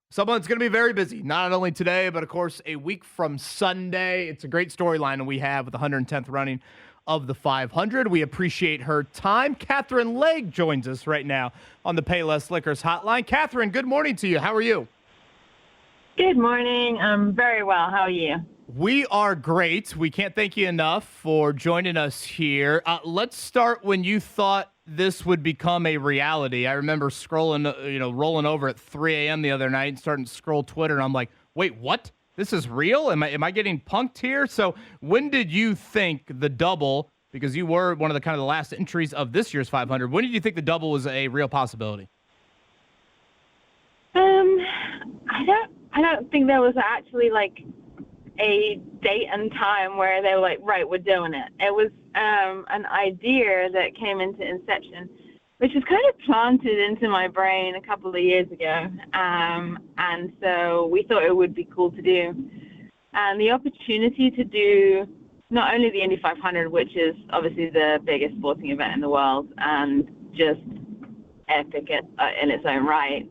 Someone's going to be very busy, not only today, but of course, a week from Sunday. It's a great storyline that we have with the 110th running of the 500. We appreciate her time. Katherine Legge joins us right now on the Payless Liquors hotline. Katherine, good morning to you. How are you? Good morning. I'm very well. How are you? We are great. We can't thank you enough for joining us here. Let's start when you thought this would become a reality. I remember scrolling, rolling over at 3 a.m. the other night and starting to scroll Twitter, and I'm like, wait, what? This is real? Am I getting punked here? So when did you think the double, because you were one of the kind of the last entries of this year's 500, when did you think the double was a real possibility? I don't think there was actually like a date and time where they were like, right, we're doing it. It was an idea that came into inception, which was kind of planted into my brain a couple of years ago. And so we thought it would be cool to do. And the opportunity to do not only the Indy 500, which is obviously the biggest sporting event in the world and just epic in its own right,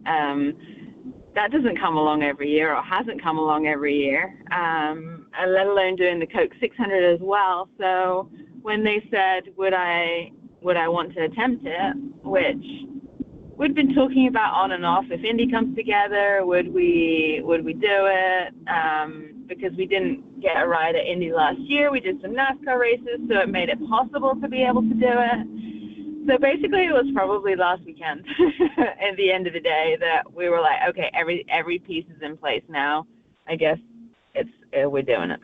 that doesn't come along every year or hasn't come along every year, let alone doing the Coke 600 as well. So when they said, would I want to attempt it, which we'd been talking about on and off, if Indy comes together, would we do it? Because we didn't get a ride at Indy last year. We did some NASCAR races, so it made it possible to be able to do it. So basically, it was probably last weekend at the end of the day that we were like, okay, every piece is in place now. I guess we're doing it.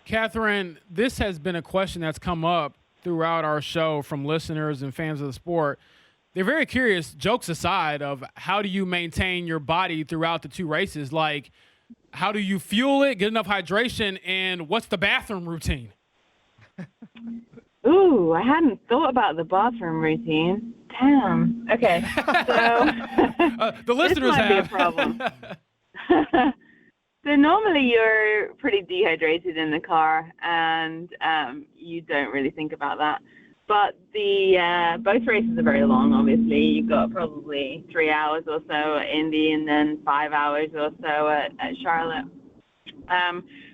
Katherine, this has been a question that's come up throughout our show from listeners and fans of the sport. They're very curious, jokes aside, of how do you maintain your body throughout the two races? Like, how do you fuel it, get enough hydration, and what's the bathroom routine? Ooh, I hadn't thought about the bathroom routine. Damn. Okay, so the listeners this might have. be a problem. So normally you're pretty dehydrated in the car, and you don't really think about that. But the both races are very long. Obviously, you've got probably 3 hours or so at Indy, and then 5 hours or so at Charlotte.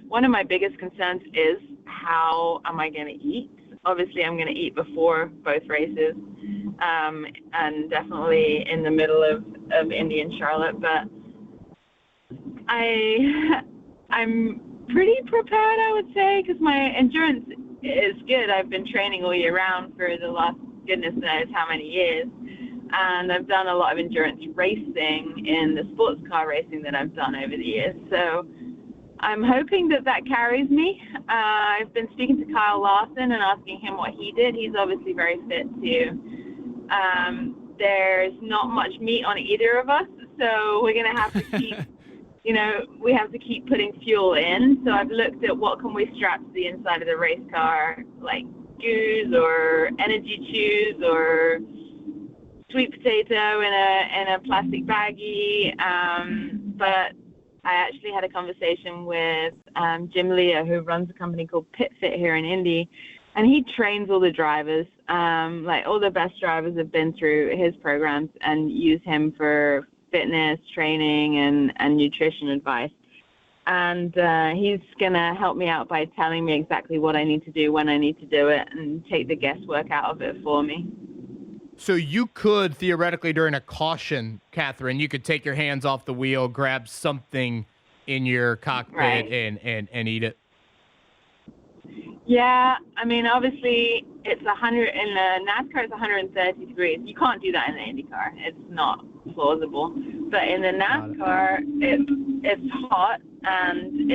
One of my biggest concerns is how am I going to eat? Obviously, I'm going to eat before both races, and definitely in the middle of Indy and Charlotte. But I'm pretty prepared, I would say, because my endurance is good. I've been training all year round for the last goodness knows how many years, and I've done a lot of endurance racing in the sports car racing that I've done over the years. So I'm hoping that carries me. I've been speaking to Kyle Larson and asking him what he did. He's obviously very fit too. There's not much meat on either of us, so we're going to have to keep, we have to keep putting fuel in. So I've looked at what can we strap to the inside of the race car, like goos or energy chews or sweet potato in a plastic baggie. But I actually had a conversation with Jim Leah, who runs a company called PitFit here in Indy, and he trains all the drivers. Like all the best drivers have been through his programs and use him for fitness, training, and nutrition advice. And he's going to help me out by telling me exactly what I need to do, when I need to do it, and take the guesswork out of it for me. So you could theoretically, during a caution, Katherine, you could take your hands off the wheel, grab something in your cockpit, right, and eat it. Yeah, I mean, obviously it's 100 in the NASCAR. It's 130 degrees. You can't do that in the IndyCar. It's not plausible. But in the NASCAR, it's hot and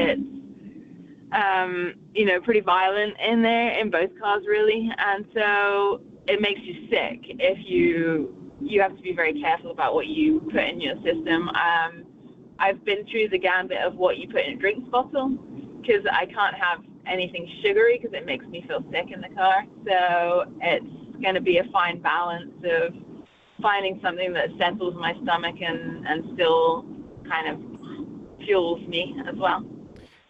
it's pretty violent in there in both cars, really, and so it makes you sick if you have to be very careful about what you put in your system. I've been through the gambit of what you put in a drinks bottle because I can't have anything sugary because it makes me feel sick in the car. So it's going to be a fine balance of finding something that settles my stomach and still kind of fuels me as well.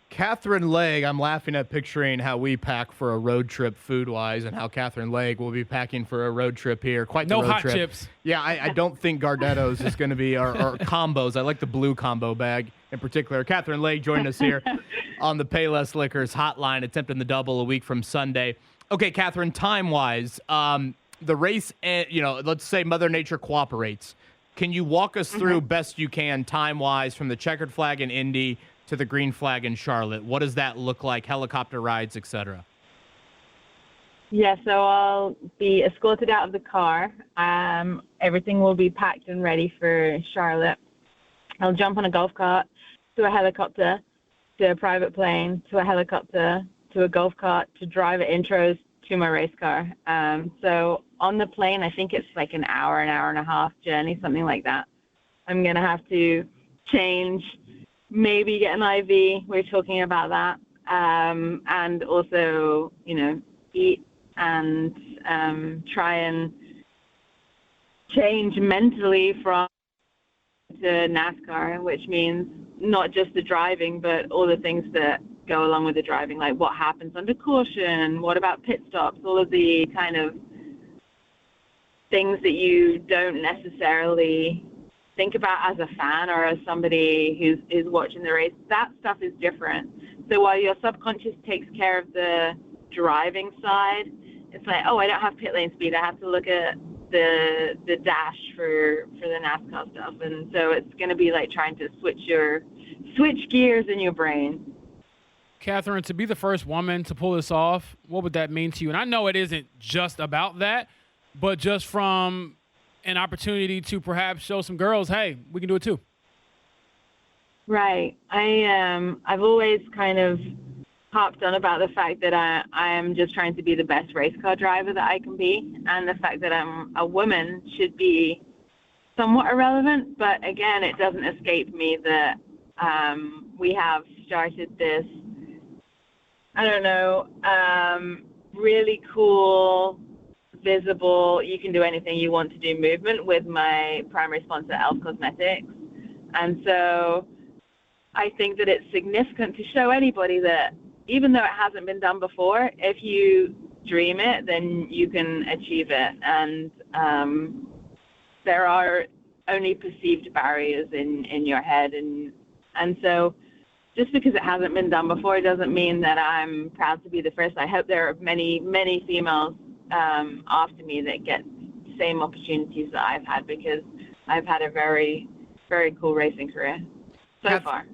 Katherine Legge, I'm laughing at picturing how we pack for a road trip food-wise and how Katherine Legge will be packing for a road trip here. Quite the No road hot trip. chips. Yeah, I don't think Gardetto's is going to be our combos. I like the blue combo bag in particular. Katherine Legge joining us here on the Payless Liquors hotline, attempting the double a week from Sunday. Okay, Katherine, time-wise, the race, let's say Mother Nature cooperates. Can you walk us through best you can time-wise from the checkered flag in Indy to the green flag in Charlotte? What does that look like? Helicopter rides, etc. Yeah, so I'll be escorted out of the car. Everything will be packed and ready for Charlotte. I'll jump on a golf cart, to a helicopter, to a private plane, to a helicopter, to a golf cart, to drive at intros to my race car. So on the plane, I think it's like an hour and a half journey, something like that. I'm going to have to change, maybe get an IV. We're talking about that. And also, eat and try and change mentally from to NASCAR, which means not just the driving, but all the things that go along with the driving, like what happens under caution, what about pit stops, all of the kind of things that you don't necessarily think about as a fan or as somebody who's watching the race. That stuff is different. So while your subconscious takes care of the driving side, it's like, oh, I don't have pit lane speed. I have to look at the dash for the NASCAR stuff. And so it's going to be like trying to switch gears in your brain. Katherine, to be the first woman to pull this off, what would that mean to you? And I know it isn't just about that, but just from an opportunity to perhaps show some girls, hey, we can do it too. Right. I've always kind of harped on about the fact that I am just trying to be the best race car driver that I can be, and the fact that I'm a woman should be somewhat irrelevant. But again, it doesn't escape me that we have started this, I don't know, really cool, visible, you can do anything you want to do movement with my primary sponsor, Elf Cosmetics. And so I think that it's significant to show anybody that even though it hasn't been done before, if you dream it, then you can achieve it. And there are only perceived barriers in your head. And so just because it hasn't been done before doesn't mean that I'm proud to be the first. I hope there are many, many females after me that get the same opportunities that I've had, because I've had a very, very cool racing career so far.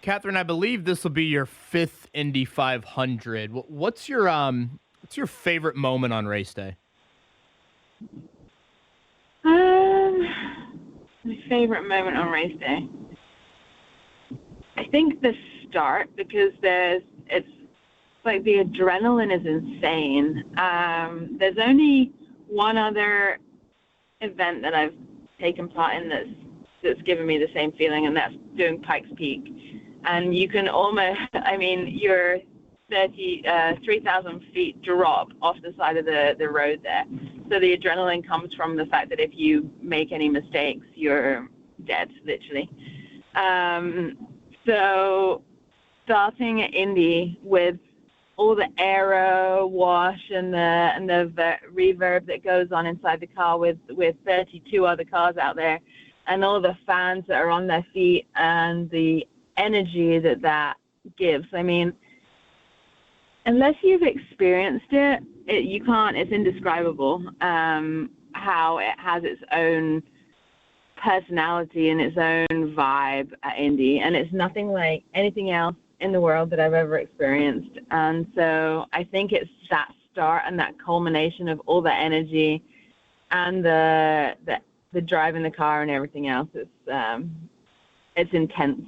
Katherine, I believe this will be your fifth Indy 500. What's your favorite moment on race day? My favorite moment on race day, I think the start, because it's like the adrenaline is insane. There's only one other event that I've taken part in that's given me the same feeling, and that's doing Pikes Peak. And you can almost, you're 3,000 feet drop off the side of the road there. So the adrenaline comes from the fact that if you make any mistakes, you're dead, literally. So starting at Indy with all the aero wash and the reverb that goes on inside the car with 32 other cars out there, and all the fans that are on their feet, and the energy that gives. I mean, unless you've experienced it, you can't. It's indescribable how it has its own personality and its own vibe at Indy, and it's nothing like anything else in the world that I've ever experienced. And so I think it's that start and that culmination of all the energy and the driving the car and everything else. It's intense.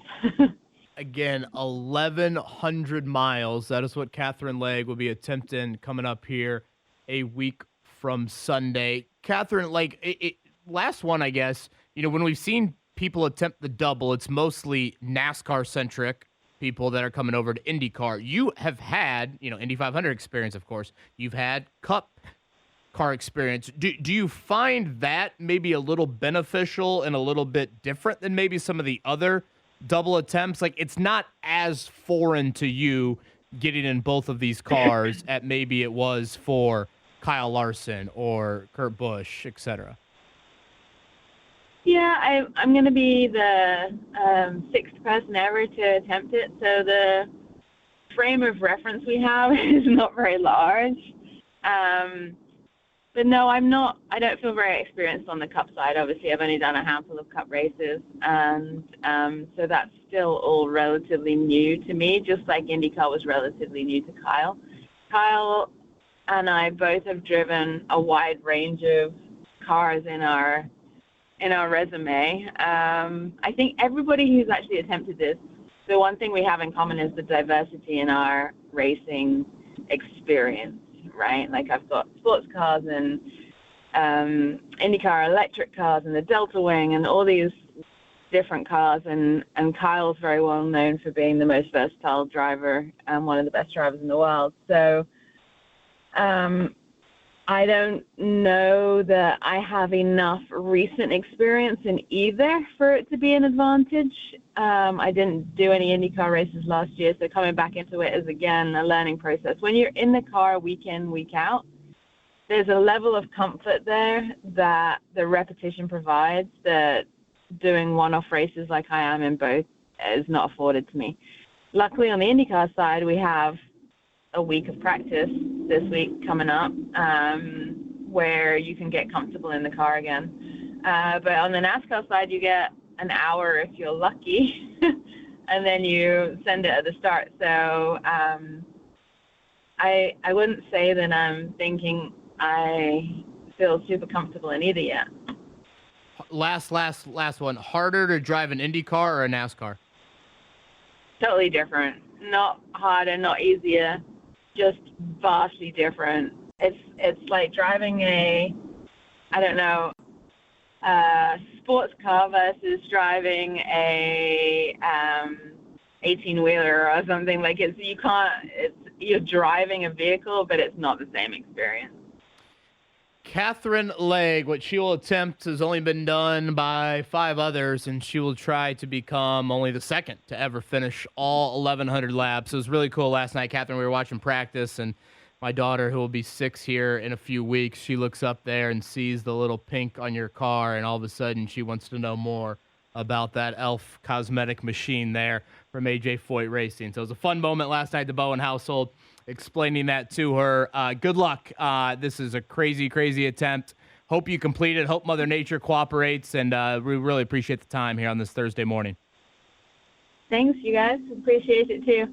Again, 1,100 miles. That is what Katherine Legge will be attempting coming up here a week from Sunday. Katherine, last one, I guess, when we've seen people attempt the double, it's mostly NASCAR-centric people that are coming over to IndyCar. You have had, Indy 500 experience, of course. You've had Cup car experience. Do you find that maybe a little beneficial and a little bit different than maybe some of the other double attempts. Like, it's not as foreign to you getting in both of these cars at maybe it was for Kyle Larson or Kurt Busch, etc. Yeah, I'm going to be the sixth person ever to attempt it, so the frame of reference we have is not very large. But no, I don't feel very experienced on the Cup side. Obviously, I've only done a handful of Cup races, and so that's still all relatively new to me, just like IndyCar was relatively new to Kyle. Kyle and I both have driven a wide range of cars in our resume. I think everybody who's actually attempted this, the one thing we have in common is the diversity in our racing experience, right? Like, I've got sports cars and IndyCar electric cars and the Delta Wing and all these different cars, and Kyle's very well known for being the most versatile driver and one of the best drivers in the world. So I don't know that I have enough recent experience in either for it to be an advantage. I didn't do any IndyCar races last year, so coming back into it is, again, a learning process. When you're in the car week in, week out, there's a level of comfort there that the repetition provides that doing one-off races like I am in both is not afforded to me. Luckily, on the IndyCar side, we have a week of practice this week coming up where you can get comfortable in the car again. But on the NASCAR side, you get an hour if you're lucky, and then you send it at the start. So I wouldn't say that I'm thinking I feel super comfortable in either yet. Last one. Harder to drive an IndyCar or a NASCAR? Totally different. Not harder, not easier, just vastly different. It's like driving a sports car versus driving a 18-wheeler or something. Like, you're driving a vehicle, but it's not the same experience. Katherine Legge, what she will attempt has only been done by 5 others, and she will try to become only the second to ever finish all 1,100 laps. It was really cool last night, Katherine. We were watching practice, and my daughter, who will be 6 here in a few weeks, she looks up there and sees the little pink on your car, and all of a sudden she wants to know more about that elf cosmetic machine there from AJ Foyt Racing. So it was a fun moment last night at the Bowen household, explaining that to her. Good luck. This is a crazy, crazy attempt. Hope you complete it. Hope Mother Nature cooperates, and we really appreciate the time here on this Thursday morning. Thanks, you guys. Appreciate it, too.